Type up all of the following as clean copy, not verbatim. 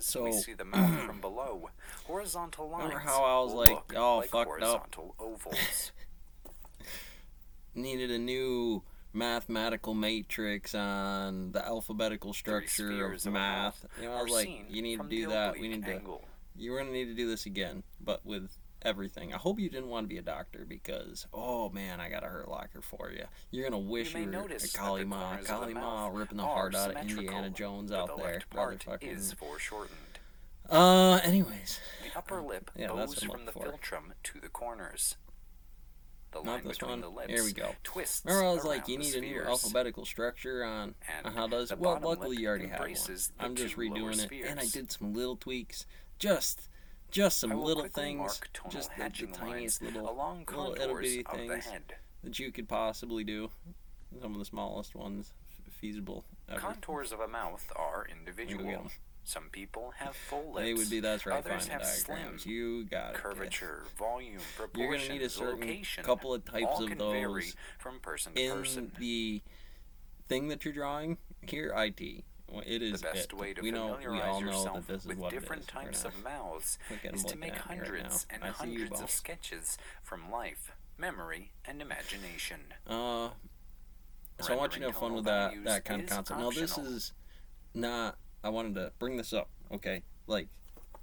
lenses, So, we see the mouth from below. Horizontal lines remember how I was like look all like fucked up? horizontal ovals. Needed a new mathematical matrix on the alphabetical structure spheres of of a math. mouth You know, I are was like, seen you need to from do the that. We oblique need to. angle. You're gonna need to do this again, but with everything. I hope you didn't want to be a doctor because, oh man, I got a Hurt Locker for you. You're gonna wish You you may were a notice that the Kali corners of the Ma, mouth ripping the are heart out of symmetrical, Indiana Jones but out the there. left part Motherfucking. is foreshortened. Anyways. The upper lip Yeah, that's bows what I'm from the looking for. philtrum to the corners. The Not line this between one. the lips Here we go. twists Remember, I was around like, you the need a new spheres. alphabetical structure on And how does the it. Well, bottom luckily lip you already have one. embraces the I'm just two lower redoing it, and I spheres. did some little tweaks. Just some I will little quickly things, mark tonal just the hatching tiniest lines little along little itty contours bitty of the things head. that you could possibly do. Some of the smallest ones feasible ever. Contours of a mouth are Go individual. get 'em. Some people have full lips. They would be that's right. Others Fine have diagrams. slim, You got it. kid. curvature, volume, You're proportions, gonna need a certain location. couple of types all of can those vary from person to in person. the thing that you're drawing. Here, IT. Well, it is The best it. way to we familiarize all know yourself that this is with what different it is. types of mouths Look at is him to looking make at me right hundreds now. and I see you, hundreds of boss. sketches from life, memory, and imagination. So I want you to have fun with that kind of concept. Now this is not. I wanted to bring this up. Okay, like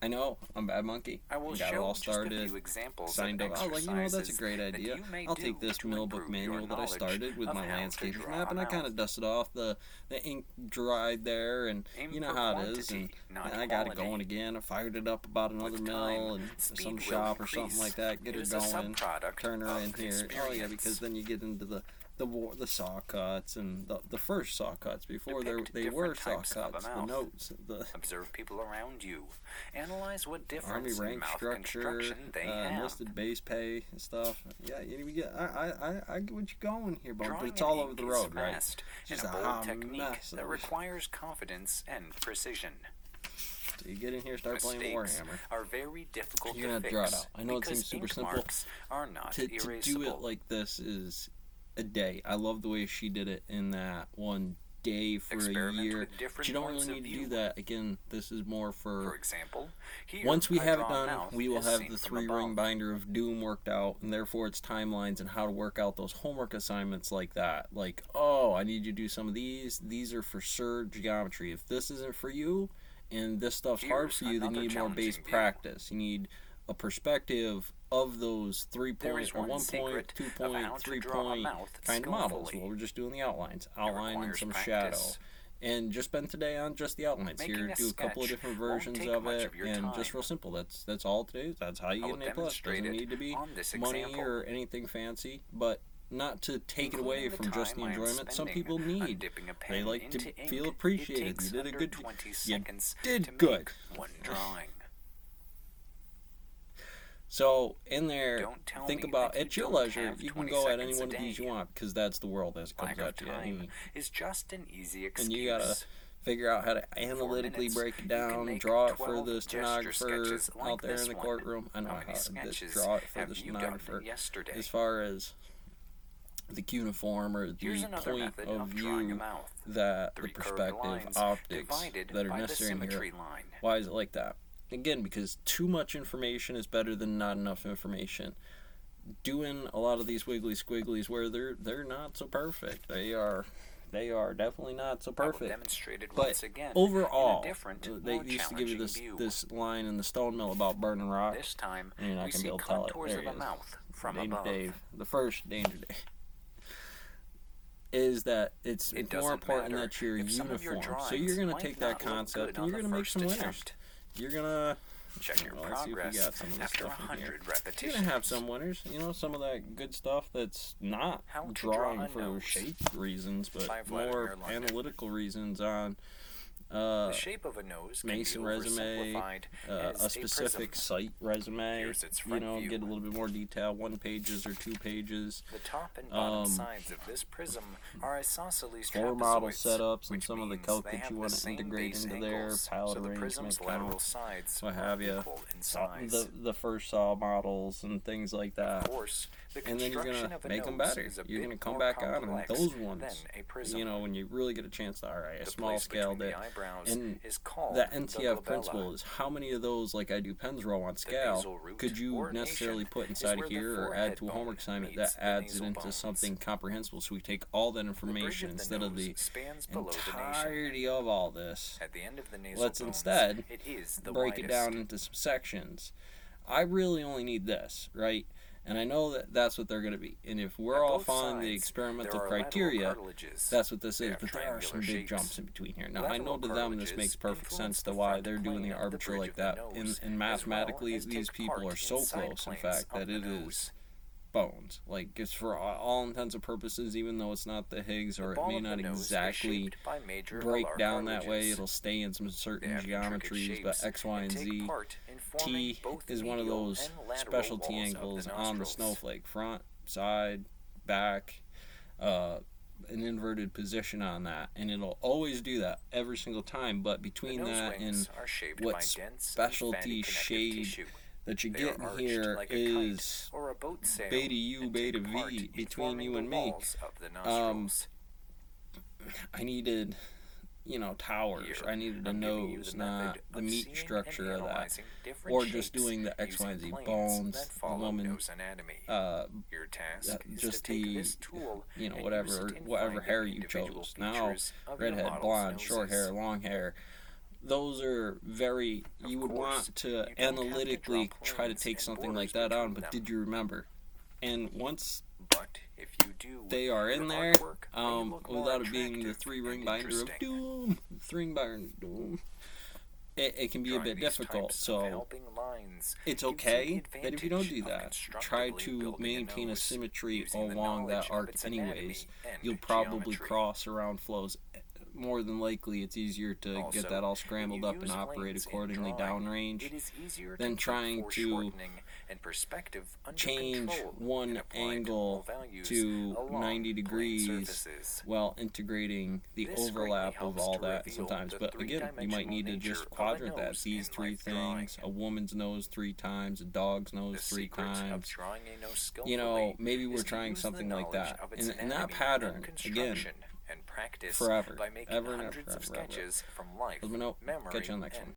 I know I'm Bad Monkey. I will got it show all just started. a few examples Signed of up. I was like, you know, that's a exercises great that idea. you may I'll do take this to mill book improve your manual that I knowledge started with of my how to landscaping draw map, a and I kind of mouth. dusted off the ink dried there, and Aim you know for how it is. And quantity, not I got it quality. going again. I fired it up about another With mill time, and speed some will shop or something increase. like that. Get It her is a going. subproduct Turn her of in here. Oh yeah, because experience. then you get into the saw cuts and the first saw cuts before Depict they were different saw types of a cuts. The mouth. notes, the Observe people around you. Analyze what army difference in rank mouth structure, construction they have. enlisted base pay and stuff. Yeah, we get. I get what you're going here, but Drawing it's in all over ink the is road, right? fast and Just a a bold hot technique mess that of- requires confidence and precision. So you get in here, start playing Mistakes Warhammer. are very difficult You're to gonna fix draw it out. I know it because seems super ink simple. marks are not To erasable. do it like this is a day. I love the way she did it in that one day for Experiment a year. with different But you don't points really of need to view. do that. Again, this is more For example, here once we I have it draw a done, mouth we will as have seen the from 3-ring above. binder of Doom worked out, and therefore its timelines and how to work out those homework assignments like that. Like, oh, I need you to do some of these. These are for surge geometry. If this isn't for you, and this stuff's hard Here's for you, then you another need more base challenging view. practice. You need a perspective of those 3 There point is or one 1 point, secret 2 of point, how to 3 draw a point mouth kind of models. skillfully. Well, we're just doing the outlines, outline and requires some practice. shadow. And just spend today on just the outlines. Making Here, a do a couple of sketch different won't versions take of much it, of your and just time. real simple. That's all it is. That's how you I get will an A plus. demonstrate Doesn't it need to be on this money example. or anything fancy, but not to take it away Including the from just the time I am enjoyment. Some spending people on need. dipping a They pen like to into feel ink. appreciated. It takes You did a under good. 20 You seconds did to good. make one drawing. So in there, Don't tell think me about that you at your don't leisure. have You can 20 go at any seconds a one of these day. you want because that's the world as it comes Lack of at you. time is just an easy excuse. And you gotta figure out how to analytically minutes, break it you can down, make draw it for 12 the gesture stenographer sketches like out there this in the one. courtroom. I know How how many to sketches draw it for have the you done stenographer. yesterday? As far as the cuneiform or Here's the another point method of of drawing a view mouth. that the 3 curved perspective lines optics divided that are by the necessary in symmetry here. line. Why is it like that? Again, because too much information is better than not enough information. Doing a lot of these wiggly squigglies where they're not so perfect. They are definitely not so I will perfect. demonstrate it But once again overall, in a different, they more used to give you challenging view. this line in the stone mill about burning rock. This time, And you're not we gonna be see able to tell it. contours There of he a is. mouth from Danger above. Dave, the first Danger Dave, is that it's It more doesn't important matter that you're if some of your uniform. So you're drawings gonna might take that not look concept good and on you're the gonna make first some winners. attempt. You're gonna Check your let's see if we progress got some of this after stuff in here. 100 You're repetitions. gonna have some winners. You know, some of that good stuff that's not How to drawing draw a for nose. shape reasons, but 5-letter more hairline. analytical reasons on The shape of a nose can Mason be resume, oversimplified as a specific prism. site resume. Here's its You front know, view. get a little bit more detail, 1 pages or 2 pages. The top and bottom Um, sides of this prism are isosceles Floor model trapezoids, setups and which some of the means calc they that have you the want to same integrate base into there, angles, palette so the arrangements, prism's count, lateral sides what are have you. equal in size. The first saw models and things like that. Of course, the And then you're construction gonna of a make them nose better. is a You're bit gonna come more back on and complex those ones. than a prism. You know, when you really get a chance to, alright, I The small place scaled between it. the eyebrows And is called the the NTF glabella. principle is how many of those, like I do pens row on The scale, nasal root could you or necessarily nation put is inside where of the here or forehead add to a bone homework assignment meets that the adds it nasal into bones. something comprehensible? So we take all that The bridge information of the instead of nose the spans below the nation. entirety of all this. At the end of the nasal Let's bones, instead it is the break widest. it down into some sections. I really only need this, right? And I know that that's what they're going to be. And if we're At all both following the sides, experimental there are lateral criteria, cartilages. that's what this They is. have But there are some triangular big shapes. jumps in between here. Now, I Lateral know to them this cartilages makes perfect influence sense the to why front they're doing plane the of the arbitrary bridge like of the that. nose, And as mathematically, well as these take people part are in so side close, in planes fact, of that the it nose. is bones. Like, it's for all intents and purposes, even though it's not the Higgs, The or it ball may of the not nose is exactly shaped by major break alar down that way. cartilages. It'll stay in some They certain have intricate geometries, but shapes X, Y, and and take Z. part in forming T both is one of medial those and lateral specialty walls of angles the on the nostrils. snowflake. Front, side, back, an inverted position on that. And it'll always do that every single time. But The between nose that and wings are shaped what by dense and specialty fatty connective shade tissue. that you They get are in arched here like a kite is or a boat sail beta U, and beta take part V in between forming you the and me. walls of the nostrils. I needed, towers. Here, I needed a I'm giving you nose, the not method the of meat seeing structure and of that. analyzing different Or just shapes doing the X, Y, and Z using planes bones, that the follow woman, nose anatomy. Your task is just to take the, this tool and use whatever it in whatever hair finding you individual chose. Now, features of your redhead, model's blonde, short noses. hair, long hair. Those are very, you would course, want to you don't have to analytically draw try to planes take and something like borders that on, between but them. did you remember? And once But if you do, they are in your there, artwork may look more without it being the attractive 3-ring and binder of interesting. doom, 3-ring binder of doom, it can be a Drawing bit these difficult. types of So helping lines it's gives you okay the that if you don't do advantage of that, try constructively to building maintain a nose symmetry using the along knowledge that of arc its anyways. anatomy and You'll probably geometry. cross around flows. More than likely, it's easier to Also, get that all when scrambled you up and use operate planes in accordingly drawing, downrange. it is easier than to keep trying to foreshortening and perspective under change control one and apply angle normal values to along 90 plane degrees surfaces. while integrating the This overlap greatly of helps all to that reveal sometimes. the But again, you might need to three-dimensional just nature of a quadrant that. nose These in three life drawing. things, a woman's nose 3 times, a dog's nose The 3 secret of times. drawing a nose skillfully Maybe we're is to trying use the something like knowledge that. of its And that anatomy pattern, and again, construction and practice forever. by making Ever and ever, hundreds of forever, ever. sketches from life, Let me know. memory, Catch you on the next and one.